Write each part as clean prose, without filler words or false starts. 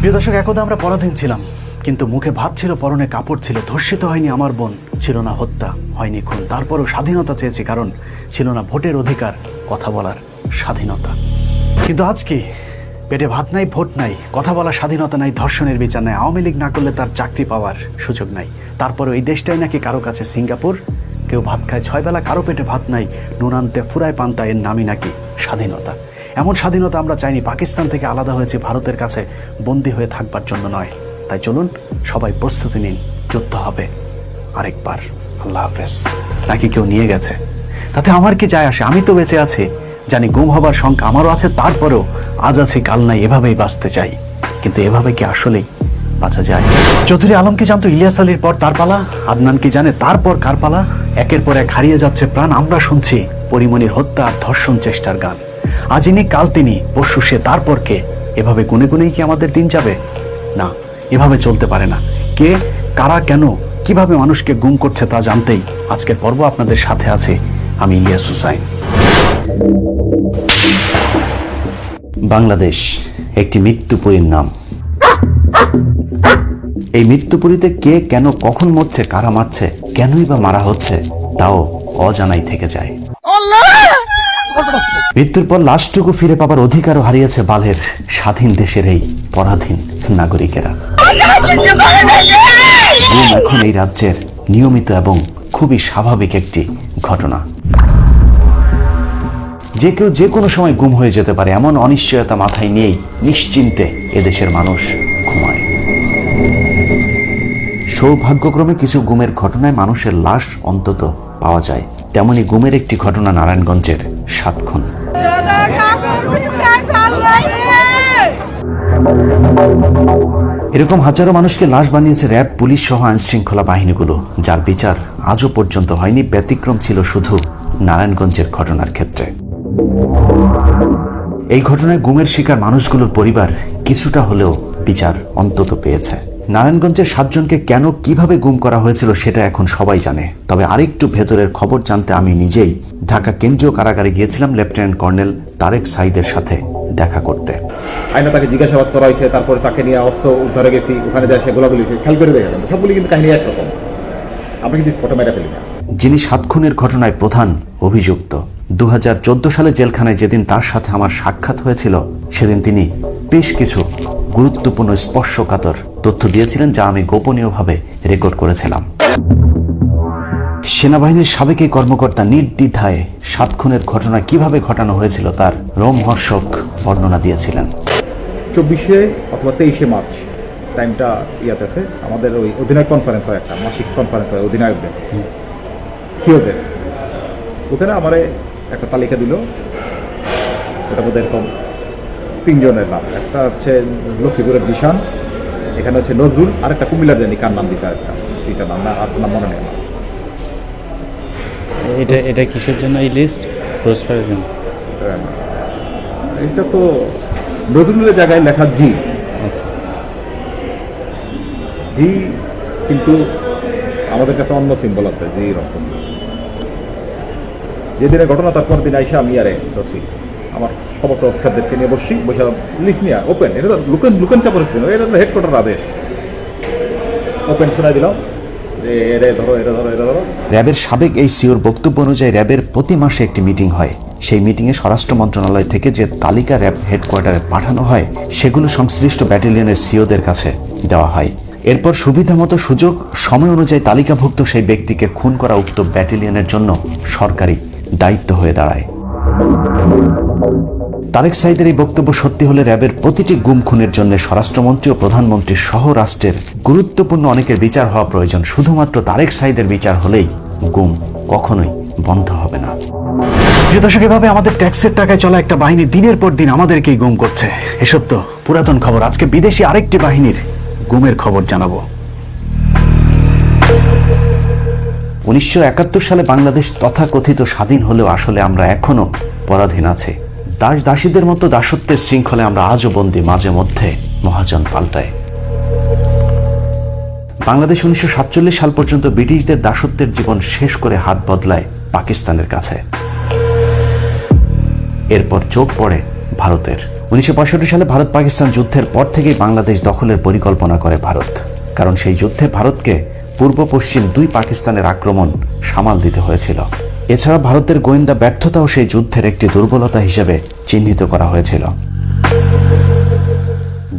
প্রিয় দর্শক, একদা আমরা পরাধীন ছিলাম, কিন্তু মুখে ভাত ছিল, পরনে কাপড় ছিল। ধর্ষিত হয়নি আমার বোন, ছিল না হত্যা, হয়নি খুন। তারপরও স্বাধীনতা চেয়েছি, কারণ ছিল না ভোটের অধিকার, কথা বলার স্বাধীনতা। কিন্তু আজ কি? পেটে ভাত নাই, ভোট নাই, কথা বলার স্বাধীনতা নাই, ধর্ষণের বিচার নাই, আওয়ামী লীগ না করলে তার চাকরি পাওয়ার সুযোগ নাই। তারপরও এই দেশটাই নাকি কারো কাছে সিঙ্গাপুর। কেউ ভাত খায় 6 বেলা, কারো পেটে ভাত নাই, নুন আনতে ফুরায় পান্তা, এর নামই নাকি স্বাধীনতা। এমন স্বাধীনতা আমরা চাইনি। পাকিস্তান থেকে আলাদা হয়েছে ভারতের কাছে বন্দী হয়ে থাকবার জন্য নয়। তাই চলুন সবাই প্রস্তুতি নিন, যুদ্ধ হবে আরেকবার। আল্লাহ হাফেজ। নাকি কেউ নিয়ে গেছে, তাতে আমার কি যায় আসে? আমি তো বেঁচে আছি, জানি গুম হবার শঙ্কা আমারও আছে। তারপরেও আজ আছে কাল নাই, এভাবেই বাঁচতে চাই। কিন্তু এভাবে কি আসলেই বাঁচা যায়? চৌধুরী আলম কি জানতো ইলিয়াস আলীর পর তার পালা? আদনান কি জানে তারপর কার পালা? একের পর এক হারিয়ে যাচ্ছে প্রাণ। আমরা শুনছি পরিমণির হত্যা আর ধর্ষণ চেষ্টার গান। আজ ইনি, কাল তিনি, পরশু সে, তারপর কে? এভাবে গুনে গুনেই কি আমাদের দিন যাবে? না, এভাবে চলতে পারে না। কে, কারা, কেন, কিভাবে মানুষকে গুম করছে তা জানতেই আজকের পর্ব আপনাদের সাথে আছে আমি, ইলিয়াস হুসাইন। বাংলাদেশ একটি মৃত্যুপুরীর নাম। এই মৃত্যুপুরীতে কে, কেন, কখন মরছে, কারা মারছে, কেনই বা মারা হচ্ছে, তাও অজানাই থেকে যায়। মৃত্যুর পর লাশটুকু ফিরে পাবার অধিকারও হারিয়েছে বালের স্বাধীন দেশের এই পরাধীন নাগরিকেরা। গুম এখন এই রাজ্যের নিয়মিত এবং খুবই স্বাভাবিক একটি ঘটনা। যে কেউ যে কোনো সময় গুম হয়ে যেতে পারে, এমন অনিশ্চয়তা মাথায় নিয়েই নিশ্চিন্তে এদেশের মানুষ ঘুমায়। সৌভাগ্যক্রমে কিছু গুমের ঘটনায় মানুষের লাশ অন্তত পাওয়া যায়। তেমনি গুমের একটি ঘটনা নারায়ণগঞ্জের 7 খুন। এরকম হাজারো মানুষকে লাশ বানিয়েছে র্যাব, পুলিশ সহ আইন শৃঙ্খলা বাহিনীগুলো, যার বিচার আজও পর্যন্ত হয়নি। ব্যতিক্রম ছিল শুধু নারায়ণগঞ্জের ঘটনার ক্ষেত্রে। এই ঘটনায় গুমের শিকার মানুষগুলোর পরিবার কিছুটা হলেও বিচার অন্তত পেয়েছে। নারায়ণগঞ্জের 7 জনকে কেন, কিভাবে গুম করা হয়েছিল সেটা এখন সবাই জানে। তবে আরেকটু ভেতরের খবর জানতে আমি নিজেই ঢাকা কেন্দ্রীয় কারাগারে গিয়েছিলাম লেফটেন্যান্ট কর্নেল তারেক সাঈদের সাথে দেখা করতে। আইনা তাকে জিজ্ঞাসাবাদ করা হয়েছে, তারপরে তাকে নিয়ে অস্ত্র উদ্ধারে গেছি, ওখানে যা সেগুলো বলেছে, খেয়াল করে দেখে গেলাম সবগুলি কিন্তু কাহিনী একরকম। আমরা কিন্তু ফটো মেরে ফেলি না। যিনি 7 খুনের ঘটনায় প্রধান অভিযুক্ত, 2014 সালে জেলখানায় যেদিন তার সাথে আমার সাক্ষাৎ হয়েছিল, সেদিন তিনি বেশ কিছু গুরুত্বপূর্ণ স্পর্শকাতর তথ্য দিয়েছিলেন, যা আমি গোপনীয়ভাবে রেকর্ড করেছিলাম। সেনাবাহিনীর সাবেক এই কর্মকর্তা নির্দ্বিধায় 7 খুনের ঘটনা কিভাবে ঘটানো হয়েছিল তার রোমহর্ষক বর্ণনা দিয়েছিলেন। 24 অথবা 23 মার্চ টাইমটা ইয়াতে আছে, আমাদের ওই অধিনায়ক কনফারেন্স হয়, একটা মাসিক কনফারেন্স হয় অধিনায়কদের, সিওদের। ওখানে আমার একটা তালিকা দিল, এটা বোধ এরকম 3 জনের নাম। একটা হচ্ছে লক্ষ্মীপুরের জিশান, এখানে হচ্ছে নজরুল, আর একটা কুমিল্লার জানি কার নাম দিতে, একটা দুইটা নাম, না আর নাম মনে নেই। এটা কিসের জন্য এই লিস্ট? পুরস্কারের জন্য? এটা তো নজরুলের জায়গায় লেখা জি, কিন্তু আমাদের কাছে অন্য সিম্বল আছে জি রকম। যেদিনের ঘটনা তারপর দিন আইসা আমি আরে দর্শি আমার সমস্ত অফিসারদেরকে নিয়ে বসি, বসে লিস্ট নিয়ে ওপেন, এটা তো লুকেন চাপড় ছিল, এটা তো হেডকোয়ার্টার আদেশ, ওপেন শোনাই দিলাম। র্যাবের সাবেক এই সিওর বক্তব্য অনুযায়ী র্যাবের প্রতি মাসে একটি মিটিং হয়। সেই মিটিংয়ে স্বরাষ্ট্র মন্ত্রণালয় থেকে যে তালিকা র্যাব হেডকোয়ার্টারে পাঠানো হয়, সেগুলো সংশ্লিষ্ট ব্যাটালিয়নের সিওদের কাছে দেওয়া হয়। এরপর সুবিধামতো সুযোগ সময় অনুযায়ী তালিকাভুক্ত সেই ব্যক্তিকে খুন করা উক্ত ব্যাটালিয়নের জন্য সরকারি দায়িত্ব হয়ে দাঁড়ায়। তারেক সাঈদের এই বক্তব্য সত্যি হলে র্যাবের প্রতিটি গুম খুনের জন্য স্বরাষ্ট্রমন্ত্রী ও প্রধানমন্ত্রী সহ রাষ্ট্রের গুরুত্বপূর্ণ অনেকের বিচার হওয়া প্রয়োজন। শুধুমাত্র তারেক সাঈদের বিচার হলেই গুম কখনোই বন্ধ হবে না। প্রিয় দর্শক, এভাবে আমাদের ট্যাক্সের টাকায় চলা একটা বাহিনী দিনের পর দিন আমাদেরকেই গুম করছে। এসব তো পুরাতন খবর। আজকে বিদেশি আরেকটি বাহিনীর গুমের খবর জানাবো। 1971 সালে বাংলাদেশ তথাকথিত স্বাধীন হলেও আসলে আমরা এখনো পরাধীন আছি। দাস দাসীদের মতো দাসত্বের শৃঙ্খলে আমরা আজও বন্দী, মাঝে মধ্যে মহাজন পাল্টায়। বাংলাদেশ 1947 সাল পর্যন্ত ব্রিটিশদের দাসত্বের জীবন শেষ করে হাত বদলায় পাকিস্তানের কাছে। এরপর চোখ পড়ে ভারতের। 1965 সালে ভারত পাকিস্তান যুদ্ধের পর থেকেই বাংলাদেশ দখলের পরিকল্পনা করে ভারত, কারণ সেই যুদ্ধে ভারতকে পূর্ব পশ্চিম দুই পাকিস্তানের আক্রমণ সামাল দিতে হয়েছিল। এছাড়া ভারতের গোয়েন্দা ব্যর্থতাও সেই যুদ্ধের একটি দুর্বলতা হিসেবে চিহ্নিত করা হয়েছিল।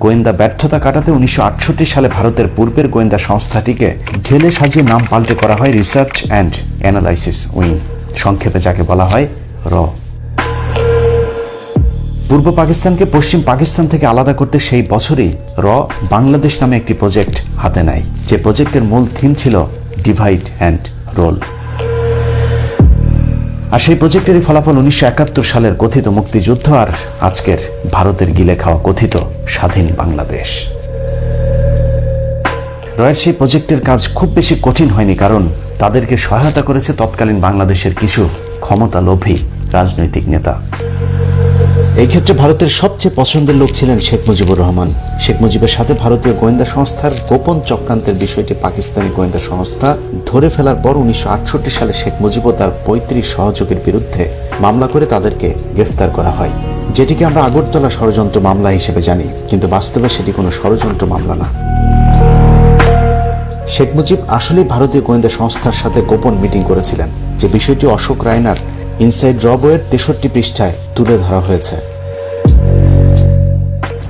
গোয়েন্দা ব্যর্থতা কাটাতে 1968 সালে ভারতের পূর্বের গোয়েন্দা সংস্থাটিকে ঢেলে সাজিয়ে নাম পাল্টে করা হয় রিসার্চ অ্যান্ড অ্যানালাইসিস উইং, সংক্ষেপে যাকে বলা হয় র। পূর্ব পাকিস্তানকে পশ্চিম পাকিস্তান থেকে আলাদা করতে সেই বছরই র বাংলাদেশ নামে একটি প্রজেক্ট হাতে নেয়, যে প্রজেক্টের মূল থিম ছিল ডিভাইড অ্যান্ড রোল। আর সেই প্রজেক্টেরই ফলাফল 1971 সালের কথিত মুক্তিযুদ্ধ আর আজকের ভারতের গিলে খাওয়া কথিত স্বাধীন বাংলাদেশ। রয়ের সেই প্রজেক্টের কাজ খুব বেশি কঠিন হয়নি, কারণ তাদেরকে সহায়তা করেছে তৎকালীন বাংলাদেশের কিছু ক্ষমতালোভী রাজনৈতিক নেতা। এই ক্ষেত্রে ভারতের সবচেয়ে পছন্দের লোক ছিলেন শেখ মুজিবুর রহমান। শেখ মুজিবের সাথে ভারতীয় গোয়েন্দা সংস্থার গোপন চক্রান্তের বিষয়টি পাকিস্তানি গোয়েন্দা সংস্থা ধরে ফেলার পর 1968 সালে শেখ মুজিব ও তার 35 সহযোগীর বিরুদ্ধে মামলা করে তাদেরকে গ্রেফতার করা হয়, যেটিকে আমরা আগরতলা ষড়যন্ত্র মামলা হিসেবে জানি, কিন্তু বাস্তবে সেটি কোনো ষড়যন্ত্র মামলা না। শেখ মুজিব আসলেই ভারতীয় গোয়েন্দা সংস্থার সাথে গোপন মিটিং করেছিলেন, যে বিষয়টি অশোক রায়নার ইনসাইড র বইয়ের 63 পৃষ্ঠায় তুলে ধরা হয়েছে।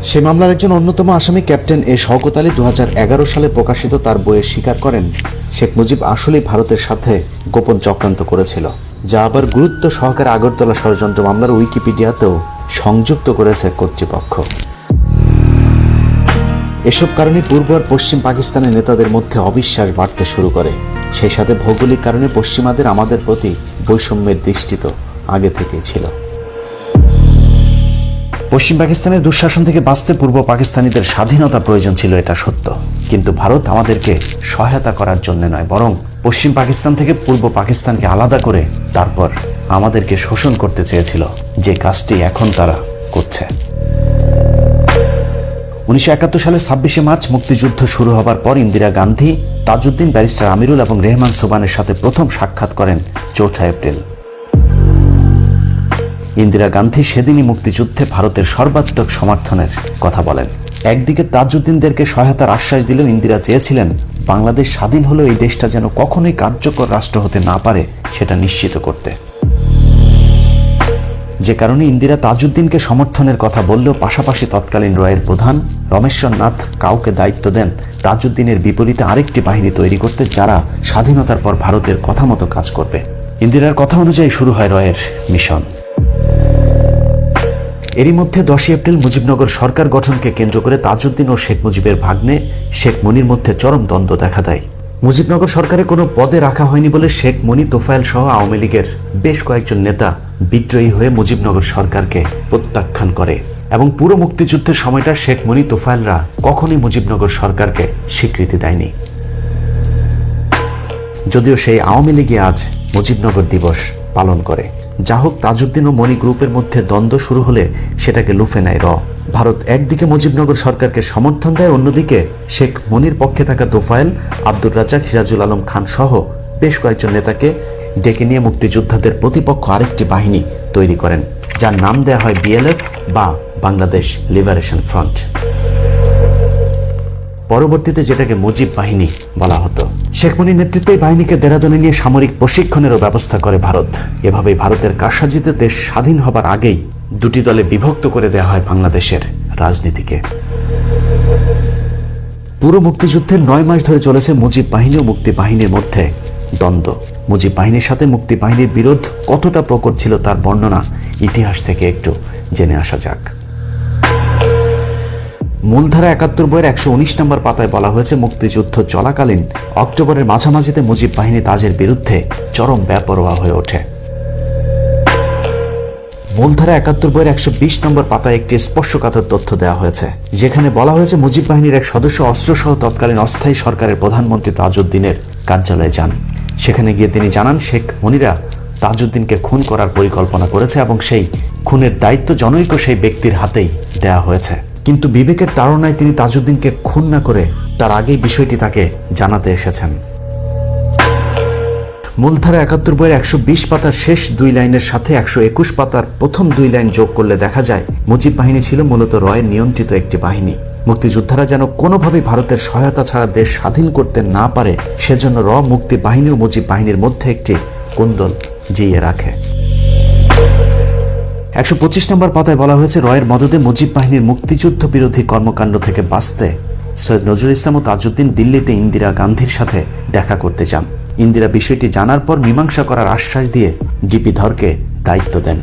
সে মামলার একজন অন্যতম আসামি ক্যাপ্টেন এ শওকত আলী 2011 সালে প্রকাশিত তার বইয়ে স্বীকার করেন শেখ মুজিব আসলেই ভারতের সাথে গোপন চক্রান্ত করেছিল, যা আবার গুরুত্ব সহকারে আগরতলা ষড়যন্ত্র মামলার উইকিপিডিয়াতেও সংযুক্ত করেছে কর্তৃপক্ষ। এসব কারণে পূর্ব আর পশ্চিম পাকিস্তানের নেতাদের মধ্যে অবিশ্বাস বাড়তে শুরু করে। সেই সাথে ভৌগোলিক কারণে পশ্চিমাদের আমাদের প্রতি বৈষম্যের দৃষ্টি তো আগে থেকেই ছিল। পশ্চিম পাকিস্তানের দুঃশাসন থেকে বাঁচতে পূর্ব পাকিস্তানিদের স্বাধীনতা প্রয়োজন ছিল, এটা সত্য, কিন্তু ভারত আমাদেরকে সহায়তা করার জন্য নয়, বরং পশ্চিম পাকিস্তান থেকে পূর্ব পাকিস্তানকে আলাদা করে তারপর আমাদেরকে শোষণ করতে চেয়েছিল, যে কাজটি এখন তারা করছে। 1971 সালের 26শে মার্চ মুক্তিযুদ্ধ শুরু হবার পর ইন্দিরা গান্ধী, তাজউদ্দিন, ব্যারিস্টার আমিরুল এবং রেহমান সোবানের সাথে প্রথম সাক্ষাৎ করেন 4 এপ্রিল। ইন্দিরা গান্ধী সেদিনই মুক্তিযুদ্ধে ভারতের সর্বাত্মক সমর্থনের কথা বলেন। একদিকে তাজউদ্দিনদেরকে সহায়তার আশ্বাস দিলেও ইন্দিরা চেয়েছিলেন বাংলাদেশ স্বাধীন হলেও এই দেশটা যেন কখনোই কার্যকর রাষ্ট্র হতে না পারে সেটা নিশ্চিত করতে। যে কারণে ইন্দিরা তাজউদ্দিনকে সমর্থনের কথা বললেও পাশাপাশি তৎকালীন রয়ের প্রধান রমেশ্বর নাথ কাউকে দায়িত্ব দেন তাজউদ্দিনের বিপরীতে আরেকটি বাহিনী তৈরি করতে, যারা স্বাধীনতার পর ভারতের কথা মতো কাজ করবে। ইন্দিরার কথা অনুযায়ী শুরু হয় রয়ের মিশন। এরই মধ্যে 10 এপ্রিল মুজিবনগর সরকার গঠনকে কেন্দ্র করে তাজউদ্দিন ও শেখ মুজিবের ভাগ্নে শেখ মনির মধ্যে চরম দ্বন্দ্ব দেখা দেয়। মুজিবনগর সরকারে কোনো পদে রাখা হয়নি বলে শেখ মনি, তোফায়েল সহ আওয়ামী লীগের বেশ কয়েকজন নেতা বিদ্রোহী হয়ে মুজিবনগর সরকারকে প্রত্যাখ্যান করে, এবং পুরো মুক্তিযুদ্ধের সময়টা শেখ মনি, তোফায়েলরা কখনোই মুজিবনগর সরকারকে স্বীকৃতি দেয়নি। যদিও সেই আওয়ামী লীগই আজ মুজিবনগর দিবস পালন করে। যা হোক, তাজউদ্দিন ও মনি গ্রুপের মধ্যে দ্বন্দ্ব শুরু হলে সেটাকে লুফে নেয় র। ভারত একদিকে মুজিবনগর সরকারকে সমর্থন দেয়, অন্যদিকে শেখ মনির পক্ষে থাকা তোফায়েল, আব্দুর রাজ্জাক, সিরাজুল আলম খান সহ বেশ কয়েকজন নেতাকে ডেকে নিয়ে মুক্তিযোদ্ধাদের প্রতিপক্ষ আরেকটি বাহিনী তৈরি করেন, যার নাম দেয়া হয় বিএলএফ বা বাংলাদেশ লিবারেশন ফ্রন্ট। পরবর্তীতে যেটাকে মুজিব বাহিনী বলা হতো। শেখ মুনির নেতৃত্বে এই বাহিনীকে দেরাদুনে নিয়ে সামরিক প্রশিক্ষণেরও ব্যবস্থা করে ভারত। এভাবেই ভারতের কারসাজিতে দেশ স্বাধীন হবার আগেই দুটি দলে বিভক্ত করে দেওয়া হয় বাংলাদেশের রাজনীতিকে। পুরো মুক্তিযুদ্ধের 9 মাস ধরে চলেছে মুজিব বাহিনী ও মুক্তি বাহিনীর মধ্যে দ্বন্দ্ব। মুজিব বাহিনীর সাথে মুক্তি বাহিনীর বিরোধ কতটা প্রকট ছিল তার বর্ণনা ইতিহাস থেকে একটু জেনে আসা যাক। মূলধারা 71 বইয়ের 119 নম্বর পাতায় বলা হয়েছে, মুক্তিযুদ্ধ চলাকালীন অক্টোবরের মাঝামাঝিতে মুজিব বাহিনী তাজের বিরুদ্ধে চরম বেপরোয়া হয়ে ওঠে। মূলধারা 71 বইয়ের 120 নম্বর পাতায় একটি স্পর্শকাতর তথ্য দেওয়া হয়েছে, যেখানে বলা হয়েছে মুজিব বাহিনীর এক সদস্য অস্ত্রসহ তৎকালীন অস্থায়ী সরকারের প্রধানমন্ত্রী তাজউদ্দিনের কার্যালয়ে যান। সেখানে গিয়ে তিনি জানান শেখ মনিরা তাজউদ্দিনকে খুন করার পরিকল্পনা করেছে এবং সেই খুনের দায়িত্ব জনৈক সেই ব্যক্তির হাতেই দেয়া হয়েছে। কিন্তু বিবেকের তাড়নায় তিনি তাজউদ্দিনকে খুন না করে তার আগেই বিষয়টি তাকে জানাতে এসেছেন। মূলধারা ৭১ বইয়ের ১২০ পাতার শেষ ২ লাইনের সাথে ১২১ পাতার প্রথম ২ লাইন যোগ করলে দেখা যায় মুজিব বাহিনী ছিল মূলত রয়ের নিয়ন্ত্রিত একটি বাহিনী। মুক্তিযোদ্ধারা যেন কোনোভাবেই ভারতের সহায়তা ছাড়া দেশ স্বাধীন করতে না পারে সেজন্য মুক্তি বাহিনী ও মুজিব বাহিনীর মধ্যে একটি কোন্দল জিইয়ে রাখে। ১২৫ নম্বর পাতায় বলা হয়েছে, রয়ের মদদে মুজিব বাহিনীর মুক্তিযুদ্ধ বিরোধী কর্মকাণ্ড থেকে বাঁচতে সৈয়দ নজরুল ইসলাম ও তাজউদ্দিন দিল্লিতে ইন্দিরা গান্ধীর সাথে দেখা করতে যান। ইন্দিরা বিষয়টি জানার পর মীমাংসা করার আশ্বাস দিয়ে ডিপি ধরকে দায়িত্ব দেন।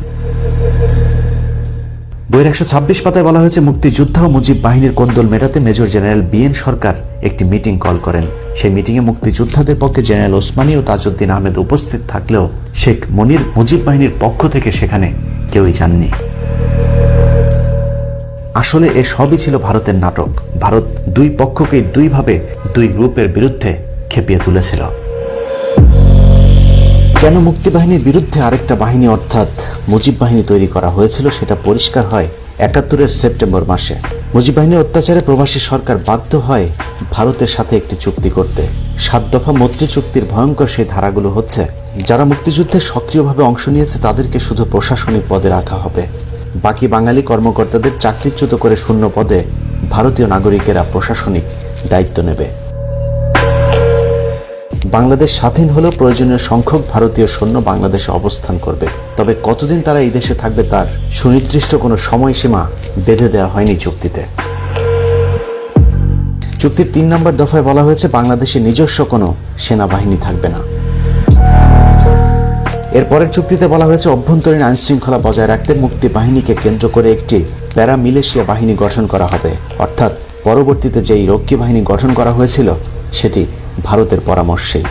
বইয়ের ১২৬ পাতায় বলা হয়েছে, মুক্তিযোদ্ধা ও মুজিব বাহিনীর কোন্দল মেটাতে মেজর জেনারেল বিএন সরকার একটি মিটিং কল করেন। সেই মিটিংয়ে মুক্তিযোদ্ধাদের পক্ষে জেনারেল ওসমানী ও তাজউদ্দিন আহমেদ উপস্থিত থাকলেও শেখ মনির মুজিব বাহিনীর পক্ষ থেকে সেখানে কেউই যাননি। আসলে এ সবই ছিল ভারতের নাটক। ভারত দুই পক্ষকেই দুইভাবে দুই গ্রুপের বিরুদ্ধে খেপিয়ে তুলেছিল। কেন মুক্তি বাহিনীর বিরুদ্ধে আরেকটা বাহিনী অর্থাৎ মুজিব বাহিনী তৈরি করা হয়েছিল সেটা পরিষ্কার হয় ৭১-এর সেপ্টেম্বর মাসে। মুজিব বাহিনীর অত্যাচারে প্রবাসী সরকার বাধ্য হয় ভারতের সাথে একটি চুক্তি করতে। ৭ দফা মৈত্রী চুক্তির ভয়ঙ্কর সেই ধারাগুলো হচ্ছে, যারা মুক্তিযুদ্ধে সক্রিয়ভাবে অংশ নিয়েছে তাদেরকে শুধু প্রশাসনিক পদে রাখা হবে, বাকি বাঙালি কর্মকর্তাদের চাকরিচ্যুত করে শূন্য পদে ভারতীয় নাগরিকেরা প্রশাসনিক দায়িত্ব নেবে। বাংলাদেশ স্বাধীন হলেও প্রয়োজনীয় সংখ্যক ভারতীয় সৈন্য বাংলাদেশে অবস্থান করবে, তবে কতদিন তারা এই দেশে থাকবে তার সুনির্দিষ্ট কোনো সময়সীমা বেঁধে দেওয়া হয়নি চুক্তিতে। চুক্তির ৩ নম্বর দফায় বলা হয়েছে, বাংলাদেশে নিজস্ব কোনো সেনাবাহিনী থাকবে না। এরপরের চুক্তিতে বলা হয়েছে, অভ্যন্তরীণ আইনশৃঙ্খলা বজায় রাখতে মুক্তি বাহিনীকে কেন্দ্র করে একটি প্যারা মিলিশিয়া বাহিনী গঠন করা হবে, অর্থাৎ পরবর্তীতে যেই রক্ষী বাহিনী গঠন করা হয়েছিল সেটি ভারতের পরামর্শেই।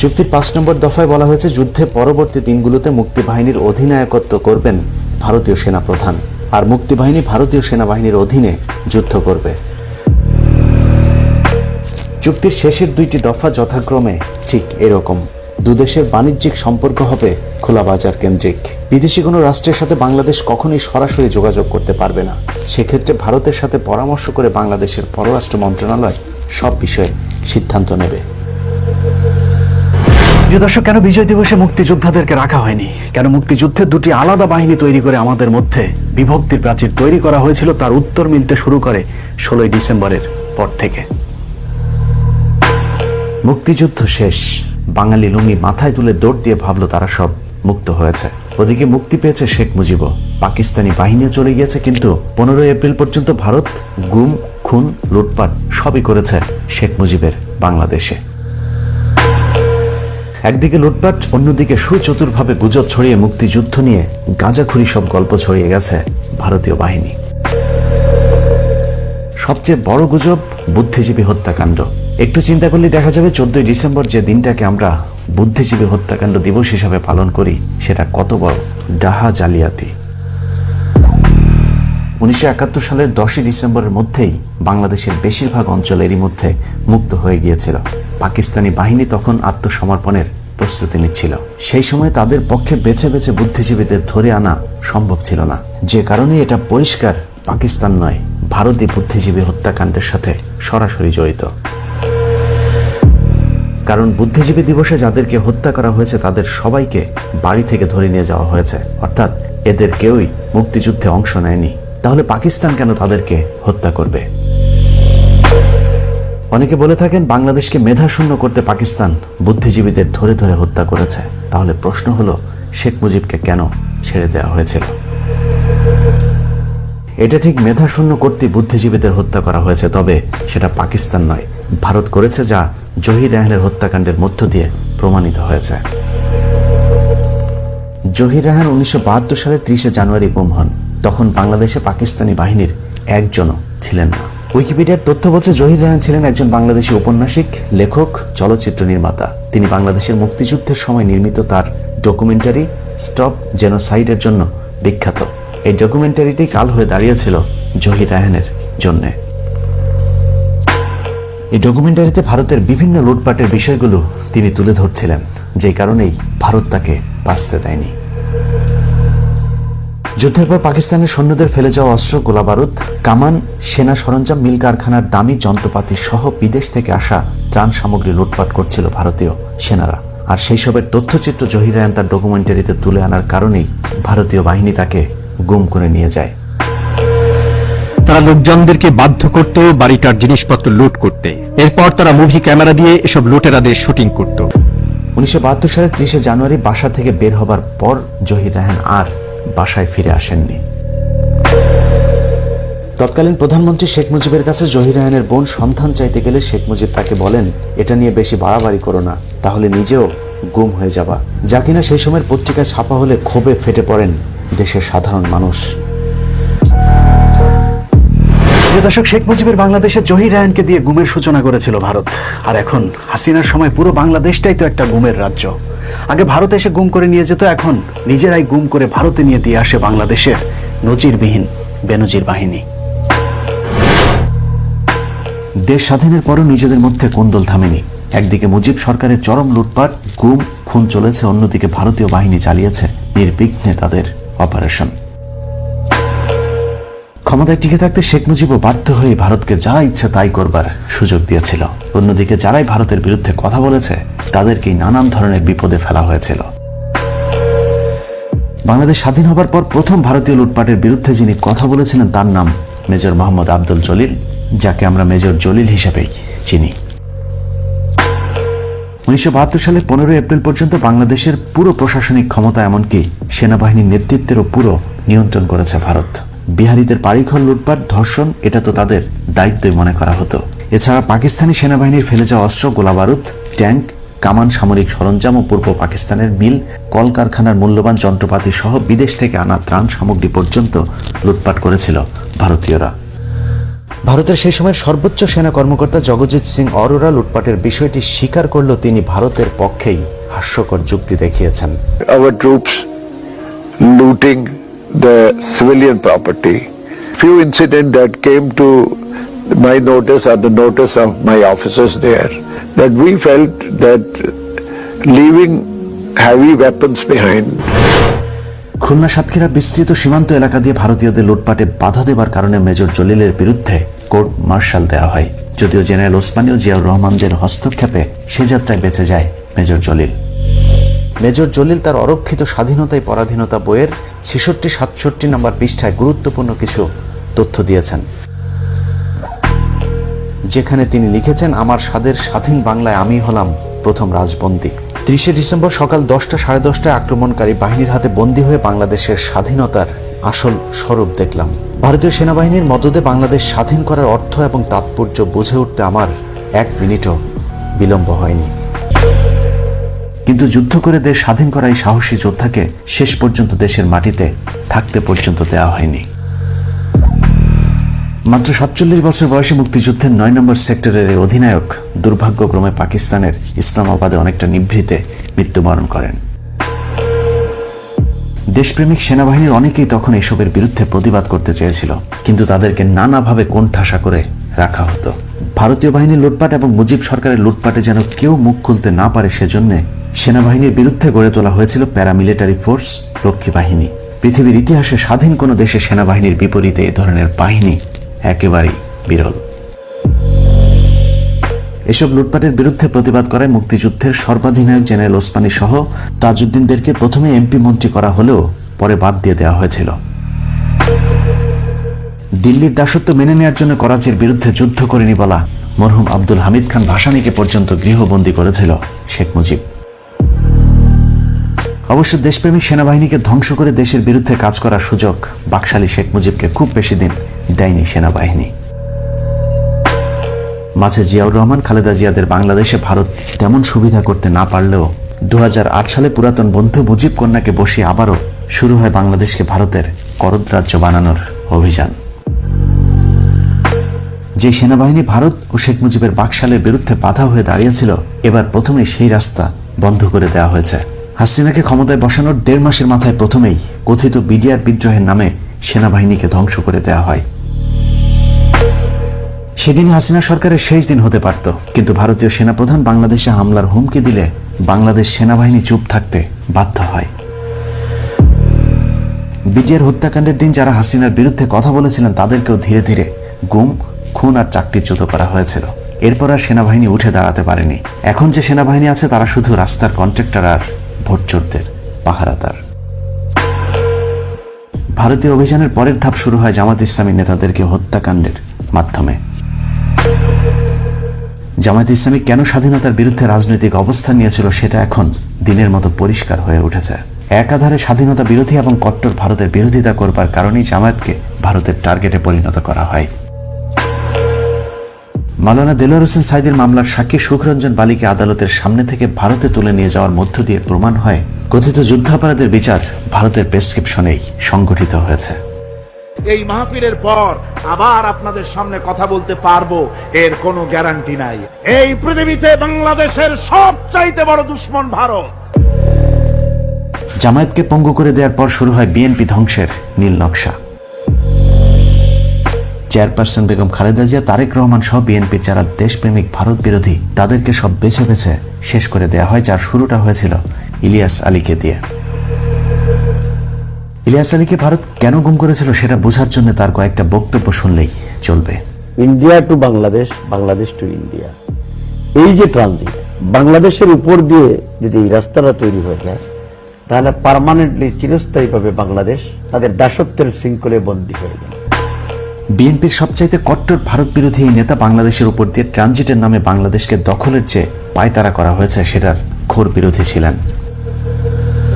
চুক্তির ৫ নম্বর দফায় বলা হয়েছে, যুদ্ধের পরবর্তী দিনগুলোতে মুক্তি বাহিনীর অধিনায়কত্ব করবেন ভারতীয় সেনাপ্রধান, আর মুক্তি বাহিনী ভারতীয় সেনাবাহিনীর অধীনে যুদ্ধ করবে। চুক্তির শেষের ২টি দফা যথাক্রমে ঠিক এরকম। দুদেশের বাণিজ্যিক সম্পর্ক হবে খোলা বাজার কেন্দ্রিক। বিদেশি কোনো রাষ্ট্রের সাথে বাংলাদেশ কখনোই সরাসরি যোগাযোগ করতে পারবে না। সেক্ষেত্রে ভারতের সাথে পরামর্শ করে বাংলাদেশের পররাষ্ট্র মন্ত্রণালয় সব বিষয়ে সিদ্ধান্ত নেবে। প্রিয় দর্শক, কেন বিজয় দিবসে মুক্তিযোদ্ধাদেরকে রাখা হয়নি? কেন মুক্তিযুদ্ধে দুটি আলাদা বাহিনী তৈরি করে আমাদের মধ্যে বিভক্তির প্রাচীর তৈরি করা হয়েছিল? তার উত্তর মিলতে শুরু করে ১৬ই ডিসেম্বরের পর থেকে। মুক্তিযুদ্ধ শেষ, বাঙালি লুঙ্গি মাথায় তুলে দৌড় দিয়ে ভাবলো তারা সব মুক্ত হয়েছে। ওদিকে মুক্তি পেয়েছে শেখ মুজিবও, পাকিস্তানি বাহিনীও চলে গিয়েছে, কিন্তু ১৫ই এপ্রিল পর্যন্ত ভারত গুম, খুন, লুটপাট সবই করেছে শেখ মুজিবের বাংলাদেশে। একদিকে লুটপাট, অন্যদিকে সুচতুরভাবে গুজব ছড়িয়ে মুক্তিযুদ্ধ নিয়ে গাঁজাখুরি সব গল্প ছড়িয়ে গেছে ভারতীয় বাহিনী। সবচেয়ে বড় গুজব বুদ্ধিজীবী হত্যাকাণ্ড। একটু চিন্তা করলে দেখা যাবে ১৪ই ডিসেম্বর যে দিনটাকে আমরা বুদ্ধিজীবী হত্যাকাণ্ড দিবস হিসাবে পালন করি সেটা কত বড় ডাহা জালিয়াতি। ১৯৭১ সালের ১০ই ডিসেম্বরের মধ্যেই বাংলাদেশের বেশিরভাগ অঞ্চল এরই মধ্যে মুক্ত হয়ে গিয়েছিল। পাকিস্তানি বাহিনী তখন আত্মসমর্পণের প্রস্তুতি নিচ্ছিল। সেই সময় তাদের পক্ষে বেছে বেছে বুদ্ধিজীবীদের ধরে আনা সম্ভব ছিল না, যে কারণে এটা পরিষ্কার পাকিস্তান নয়, ভারতই বুদ্ধিজীবী হত্যাকাণ্ডের সাথে সরাসরি জড়িত। কারণ বুদ্ধিজীবী দিবসে যাদেরকে হত্যা করা হয়েছে তাদের সবাইকে বাড়ি থেকে ধরে নিয়ে যাওয়া হয়েছে, অর্থাৎ এদের কেউই মুক্তিযুদ্ধে অংশ নেয়নি। তাহলে পাকিস্তান কেন তাদেরকে হত্যা করবে? অনেকে বলে থাকেন বাংলাদেশকে মেধাশূন্য করতে পাকিস্তান বুদ্ধিজীবীদের ধরে ধরে হত্যা করেছে। তাহলে প্রশ্ন হলো, শেখ মুজিবকে কেন ছেড়ে দেওয়া হয়েছিল? এটা ঠিক মেধাশূন্য করতে বুদ্ধিজীবীদের হত্যা করা হয়েছে, তবে সেটা পাকিস্তান নয়, ভারত করেছে, যা জহির রায়হানের হত্যাকাণ্ডের মধ্য দিয়ে প্রমাণিত হয়েছে। জহির রায়হান ১৯৭২ সালের ৩০শে জানুয়ারি গুম হন। তখন বাংলাদেশে পাকিস্তানি বাহিনীর একজনও ছিলেন না। উইকিপিডিয়ার তথ্য বলছে জহির রায়হান ছিলেন একজন বাংলাদেশি ঔপন্যাসিক, লেখক, চলচ্চিত্র নির্মাতা। তিনি বাংলাদেশের মুক্তিযুদ্ধের সময় নির্মিত তার ডকুমেন্টারি স্টপ জেনোসাইডের জন্য বিখ্যাত। এই ডকুমেন্টারিটি কাল হয়ে দাঁড়িয়েছিল জহির রায়হানের জন্যে। এই ডকুমেন্টারিতে ভারতের বিভিন্ন লুটপাটের বিষয়গুলো তিনি তুলে ধরছিলেন, যে কারণেই ভারত তাকে বাঁচতে দেয়নি। যুদ্ধের পর পাকিস্তানের সৈন্যদের ফেলে যাওয়া অস্ত্র, গোলাবারুদ, কামান, সেনা সরঞ্জাম, মিল কারখানার দামি যন্ত্রপাতি সহ বিদেশ থেকে আসা ত্রাণ সামগ্রী লুটপাট করছিল ভারতীয় সেনারা। আর সেই সবের তথ্যচিত্র জহির রায়হান তার ডকুমেন্টারিতে তুলে আনার কারণেই ভারতীয় বাহিনী তাকে গুম করে নিয়ে যায়। তারা লোকজনদেরকে বাধ্য করত বাড়িটার জিনিসপত্র লুট করতে। এরপর তারা মুভি ক্যামেরা দিয়ে এসব লুটেরাদের শুটিং করত। 1972 সালের 30 জানুয়ারি বাসা থেকে বের হবার পর জহির রায়হান আর বাসায় ফিরে আসেননি। তৎকালীন প্রধানমন্ত্রী শেখ মুজিবের কাছে জহির রায়হানের বোন সন্ধান চাইতে গেলে শেখ মুজিব তাকে বলেন, এটা নিয়ে বেশি বাড়াবাড়ি করো না, তাহলে নিজেও গুম হয়ে যাবা। যা কিনা সেই সময়ের পত্রিকায় ছাপা হলে ক্ষোভে ফেটে পড়েন দেশের সাধারণ মানুষ। দর্শক, শেখ মুজিবের বাংলাদেশে জহির রায়হানকে দিয়ে গুমের সূচনা করেছিল ভারত। আর এখন হাসিনার সময় পুরো বাংলাদেশটাই তো একটা গুমের রাজ্য। আগে ভারতে এসে গুম করে নিয়ে যেত, এখন নিজেরাই গুম করে ভারতে নিয়ে দিয়ে আসে বাংলাদেশের নজিরবিহীন বেনজির বাহিনী। দেশ স্বাধীনের পরও নিজেদের মধ্যে কোন্দল থামেনি। একদিকে মুজিব সরকারের চরম লুটপাট, গুম, খুন চলেছে, অন্যদিকে ভারতীয় বাহিনী চালিয়েছে নির্বিঘ্নে তাদের অপারেশন। ক্ষমতায় টিকে থাকতে শেখ মুজিবও বাধ্য হয়ে ভারতকে যা ইচ্ছে তাই করবার সুযোগ দিয়েছিল। অন্যদিকে যারাই ভারতের বিরুদ্ধে কথা বলেছে তাদেরকেই নানান ধরনের বিপদে ফেলা হয়েছিল। বাংলাদেশ স্বাধীন হবার পর প্রথম ভারতীয় লুটপাটের বিরুদ্ধে যিনি কথা বলেছিলেন তার নাম মেজর মোহাম্মদ আব্দুল জলিল, যাকে আমরা মেজর জলিল হিসেবেই চিনি। 1972 সালের 15 এপ্রিল পর্যন্ত বাংলাদেশের পুরো প্রশাসনিক ক্ষমতা, এমনকি সেনাবাহিনীর নেতৃত্বেরও পুরো নিয়ন্ত্রণ করেছে ভারত। বিহারীদের বাড়িঘর লুটপাট, ধর্ষণ, এটা তো তাদের দায়িত্বই মনে করা হতো। এছাড়া পাকিস্তানি সেনাবাহিনীর ফেলে যাওয়া অস্ত্র, গোলাবারুদ, ট্যাঙ্ক, কামান, সামরিক সরঞ্জাম ও পূর্ব পাকিস্তানের মিল, কলকারখানার মূল্যবান যন্ত্রপাতি সহ বিদেশ থেকে আনা ত্রাণ সামগ্রী পর্যন্ত লুটপাট করেছিল ভারতীয়রা। ভারতের সেই সময়ের সর্বোচ্চ সেনা কর্মকর্তা জগজিৎ সিং অরোরা লুটপাটের বিষয়টি স্বীকার করলেও তিনি ভারতের পক্ষেই হাস্যকর যুক্তি দেখিয়েছেন। Our troops looting the civilian property. Few incidents that came to my notice or the notice of my officers there, that we felt that leaving heavy weapons behind. Khulna Satkhira বিস্তৃত সীমান্ত এলাকা দিয়ে ভারতীয়দের লুটপাটে বাধা দেবার কারণে মেজর জলিলের বিরুদ্ধে কোর্ট মার্শাল দেওয়া হয়। যদিও জেনারেল ওসমানী ও জিয়াউর রহমানদের হস্তক্ষেপে সে যাত্রায় বেঁচে যায় মেজর জলিল। মেজর জলিল তার অরক্ষিত স্বাধীনতায় পরাধীনতা বইয়ের 66-67 নম্বর পৃষ্ঠায় গুরুত্বপূর্ণ কিছু তথ্য দিয়েছেন, যেখানে তিনি লিখেছেন, আমার স্বাদের স্বাধীন বাংলায় আমি হলাম প্রথম রাজবন্দী। 30 ডিসেম্বর সকাল 10টা সাড়ে 10টায় আক্রমণকারী বাহিনীর হাতে বন্দী হয়ে বাংলাদেশের স্বাধীনতার আসল স্বরূপ দেখলাম। ভারতীয় সেনাবাহিনীর মদদে বাংলাদেশ স্বাধীন করার অর্থ এবং তাৎপর্য বুঝে উঠতে আমার 1 মিনিটও বিলম্ব হয়নি। কিন্তু যুদ্ধ করে দেশ স্বাধীন করা এই সাহসী যোদ্ধাকে শেষ পর্যন্ত দেশের মাটিতে থাকতে পর্যন্ত দেওয়া হয়নি। মাত্র 47 বছর বয়সে মুক্তিযুদ্ধের 9 নম্বর সেক্টরের এই অধিনায়ক দুর্ভাগ্যক্রমে পাকিস্তানের ইসলামাবাদে অনেকটা নিভৃতে মৃত্যুবরণ করেন। দেশপ্রেমিক সেনাবাহিনীর অনেকেই তখন এসবের বিরুদ্ধে প্রতিবাদ করতে চেয়েছিল, কিন্তু তাদেরকে নানাভাবে কোণঠাসা করে রাখা হতো। ভারতীয় বাহিনীর লুটপাট এবং মুজিব সরকারের লুটপাটে যেন কেউ মুখ খুলতে না পারে সেজন্য সেনাবাহিনীর বিরুদ্ধে গড়ে তোলা হয়েছিল প্যারামিলিটারি ফোর্স, রক্ষী বাহিনী। পৃথিবীর ইতিহাসে স্বাধীন কোনো দেশের সেনাবাহিনীর বিপরীতে এ ধরনের বাহিনী একেবারেই বিরল। এসব লুটপাটের বিরুদ্ধে প্রতিবাদ করায় মুক্তিযুদ্ধের সর্বাধিনায়ক জেনারেল ওসমানী সহ তাজউদ্দিনদেরকে প্রথমে এমপি মন্ত্রী করা হলেও পরে বাদ দিয়ে দেওয়া হয়েছিল। দিল্লির দাসত্ব মেনে নেওয়ার জন্য করাচির বিরুদ্ধে যুদ্ধ করেনি বলা মরহুম আব্দুল হামিদ খান ভাসানীকে পর্যন্ত গৃহবন্দী করেছিল শেখ মুজিব। অবশ্য দেশপ্রেমিক সেনাবাহিনীকে ধ্বংস করে দেশের বিরুদ্ধে কাজ করার সুযোগ বাকশালী শেখ মুজিবকে খুব বেশি দিন দেয়নি সেনাবাহিনী। মাঝে জিয়াউর রহমান, খালেদা জিয়াদের বাংলাদেশে ভারত তেমন সুবিধা করতে না পারলেও 2008 সালে পুরাতন বন্ধু মুজিব কন্যাকে বসিয়ে আবারও শুরু হয় বাংলাদেশকে ভারতের করদ রাজ্য বানানোর অভিযান। যে সেনাবাহিনী ভারত ও শেখ মুজিবের বাকশালের বিরুদ্ধে বাধা হয়ে দাঁড়িয়েছিল, এবার প্রথমেই সেই রাস্তা বন্ধ করে দেওয়া হয়েছে। হাসিনাকে ক্ষমতায় বসানোর 1.5 মাসের মাথায় প্রথমেই কথিত বিডিআর বিদ্রোহের নামে সেনাবাহিনীকে ধ্বংস করে দেওয়া হয়। সেদিন হাসিনা সরকারের শেষ দিন হতে পারত, কিন্তু ভারতীয় সেনাপ্রধান বাংলাদেশে হামলার হুমকি দিলে বাংলাদেশ সেনাবাহিনী চুপ থাকতে বাধ্য হয়। বিটিআর হত্যাকাণ্ডের দিন যারা হাসিনার বিরুদ্ধে কথা বলেছিলেন তাদেরকেও ধীরে ধীরে গুম, খুন আর চাকরিচ্যুত করা হয়েছিল। এরপর আর সেনাবাহিনী উঠে দাঁড়াতে পারেনি। এখন যে সেনাবাহিনী আছে তারা শুধু রাস্তার কন্ট্রাক্টর আর ভোটচোরদের পাহারাদার। ভারতীয় অভিযানের পরের ধাপ শুরু হয় জামাত ইসলামী নেতাদেরকে হত্যাকাণ্ডের মাধ্যমে। জামায়াত ইসলামী কেন স্বাধীনতার বিরুদ্ধে রাজনৈতিক অবস্থান নিয়েছিল সেটা এখন দিনের মতো পরিষ্কার হয়ে উঠেছে। একাধারে স্বাধীনতা বিরোধী এবং কট্টর ভারতের বিরোধিতা করবার কারণেই জামায়াতকে ভারতের টার্গেটে পরিণত করা হয়। মাওলানা দেলোয়ার হোসেন সাঈদীর মামলার সাক্ষী সুখরঞ্জন বালিকে আদালতের সামনে থেকে ভারতে তুলে নিয়ে যাওয়ার মধ্য দিয়ে প্রমাণ হয় কথিত যুদ্ধাপরাধের বিচার ভারতের প্রেসক্রিপশনেই সংগঠিত হয়েছে। এই মাহফিলের পর আবার আপনাদের সামনে কথা বলতে পারবো এর কোনো গ্যারান্টি নাই। এই পৃথিবীতে বাংলাদেশের সবচাইতে বড় দুশ্মন ভারত। জামায়াতকে পঙ্গু করে দেওয়ার পর শুরু হয় বিএনপি ধ্বংসের নীল নকশা। চেয়ারপারসন বেগম খালেদা জিয়া, তারেক রহমান সহ বিএনপির যারা দেশপ্রেমিক ভারত বিরোধী তাদেরকে সব বেছে বেছে শেষ করে দেওয়া হয়, যার শুরুটা হয়েছিল ইলিয়াস আলীকে দিয়ে। ইলিয়াস আলীকে ভারত কেন গুম করেছিল সেটা বোঝার জন্য তার কয়েকটা বক্তব্য শুনলেই চলবে। India to Bangladesh, Bangladesh to India, এই যে ট্রানজিট বাংলাদেশের উপর দিয়ে যদি এই রাস্তাটা তৈরি হয়ে যায় তাহলে পার্মানেন্টলি চিরস্থায়ীভাবে বাংলাদেশ তাদের দাসত্বের শৃঙ্খলে বন্দী হয়ে যাবে। বিএনপির সবচাইতে কট্টর ভারত বিরোধী এই নেতা বাংলাদেশের উপর দিয়ে ট্রানজিটের নামে বাংলাদেশকে দখলের যে পায়তারা করা হয়েছে সেটার ঘোর বিরোধী ছিলেন।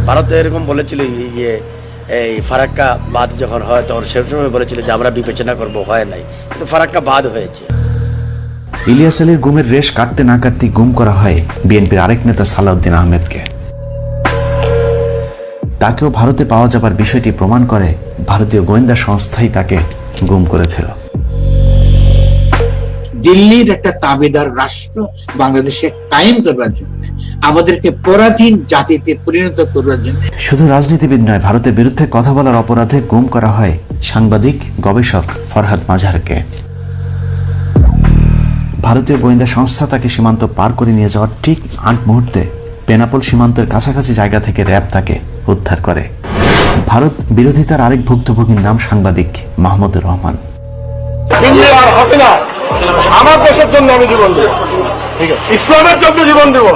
ভারত এরকম বলেছিল এই ফারাক্কা বাদ যখন হয় তখন সে সময় বলেছিল যে আমরা বিবেচনা করবো, হয় নাই, কিন্তু ফারাক্কা বাদ হয়েছে। ইলিয়াস আলীর গুমের রেশ কাটতে না কাটতেই গুম করা হয় বিএনপির আরেক নেতা সালাউদ্দিন আহমেদকে। তাকেও ভারতে পাওয়া যাবার বিষয়টি প্রমাণ করে ভারতীয় গোয়েন্দা সংস্থাই তাকে গুম করেছিল। দিল্লির একটা তাবেদার রাষ্ট্র বাংলাদেশে কায়েম করবার জন্য, আমাদেরকে পরাধীন জাতিতে পরিণত করবার জন্য। শুধু রাজনীতিবিদ নয়, ভারতের বিরুদ্ধে কথা বলার অপরাধে গুম করা হয় সাংবাদিক গবেষক ফরহাদ মাঝহারকে। ভারতীয় গোয়েন্দা সংস্থা তাকে সীমান্ত পার করে নিয়ে যাওয়ার ঠিক আগ মুহূর্তে বেনাপোল সীমান্তের কাছাকাছি জায়গা থেকে র্যাব তাকে উদ্ধার করে। ভারত বিরোধিতার আরেক ভুক্তভোগীর নাম সাংবাদিক মাহমুদুর রহমান। আমার দেশের জন্য আমি জীবন দেব, ইসলামের জন্য জীবন দেব।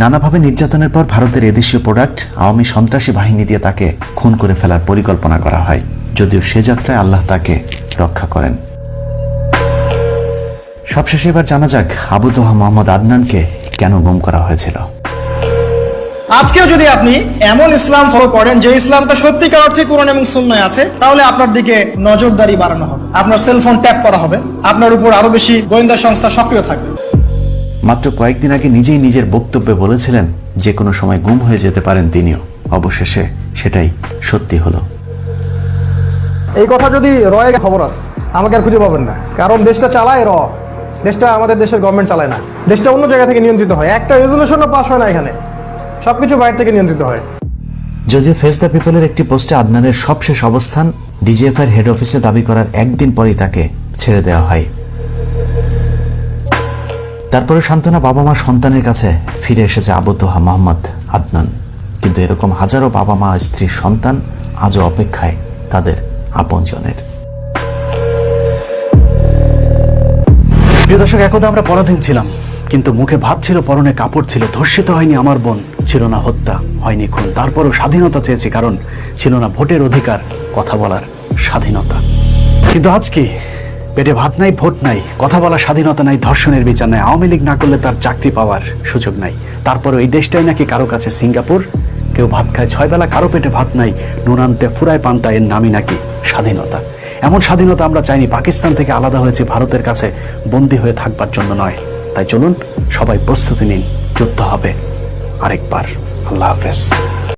নানাভাবে নির্যাতনের পর ভারতের এদেশীয় প্রোডাক্ট আওয়ামী সন্ত্রাসী বাহিনী দিয়ে তাকে খুন করে ফেলার পরিকল্পনা করা হয়, যদিও সে যাত্রায় আল্লাহ তাকে রক্ষা করেন। সবশেষে এবার জানা যাক আবু তোহা মোহাম্মদ আদনানকে কেন গুম করা হয়েছিল। আজকেও যদি আপনি এমন ইসলাম ফলো করেন যে ইসলামটা সত্যিকার অর্থে কোরআন এবং সুন্নায় আছে, তাহলে আপনার দিকে নজরদারি বাড়ানো হবে, আপনার সেলফোন ট্যাপ করা হবে, আপনার উপর আরো বেশি গোয়েন্দা সংস্থা সক্রিয় থাকবে। মাত্র কয়েকদিন আগে নিজেই নিজের বক্তব্যে বলেছিলেন যে কোনো সময় গুম হয়ে যেতে পারেন তিনিও। অবশেষে সেটাই সত্যি হলো। এই কথা যদি রয়ে খবর আছে আমাকে আর খুঁজে পাবেন না, কারণ দেশটা চালায় দেশটা আমাদের দেশের গভর্নমেন্ট চালায় না, দেশটা অন্য জায়গা থেকে নিয়ন্ত্রিত হয়। একটা রেজলিউশনও পাস হয় না, এখানে সবকিছু বাইরে থেকে নিয়ন্ত্রিত হয়। যদিও ফেস দ্য পিপলের একটি পোস্টে আদনানের সবশেষ অবস্থান ডিজিএফআই হেড অফিসে দাবি করার একদিন পরেই তাকে ছেড়ে দেওয়া হয়। তারপরে সান্ত্বনা বাবা মা সন্তানের কাছে ফিরে এসেছে আবু তোহা মোহাম্মদ আদনান। কিন্তু এরকম হাজারো বাবা মা, স্ত্রী, সন্তান আজও অপেক্ষায় তাদের আপনজনের। প্রিয় দর্শক, একদা আমরা পরাধীন ছিলাম, কিন্তু মুখে ভাত ছিল, পরনে কাপড় ছিল। ধর্ষিত হয়নি আমার বোন, ছিল না হত্যা, হয়নি খুন। তারপরও স্বাধীনতা চেয়েছি, কারণ ছিল না ভোটের অধিকার, কথা বলার স্বাধীনতা। কিন্তু আজ কি? পেটে ভাত নাই, ভোট নাই, কথা বলার স্বাধীনতা নাই, ধর্ষণের বিচার নাই, আওয়ামী লীগ না করলে তার চাকরি পাওয়ার সুযোগ নাই। তারপরও এই দেশটাই নাকি কারো কাছে সিঙ্গাপুর। কেউ ভাত খায় 6 বেলা, কারো পেটে ভাত নাই, নুন আনতে ফুরায় পান্তা, এর নামই নাকি স্বাধীনতা। এমন স্বাধীনতা আমরা চাইনি। পাকিস্তান থেকে আলাদা হয়েছে ভারতের কাছে বন্দী হয়ে থাকবার জন্য নয়। তাই চলুন সবাই প্রস্তুতি নিন, যুদ্ধ হবে আরেকবার। আল্লাহ হাফেজ।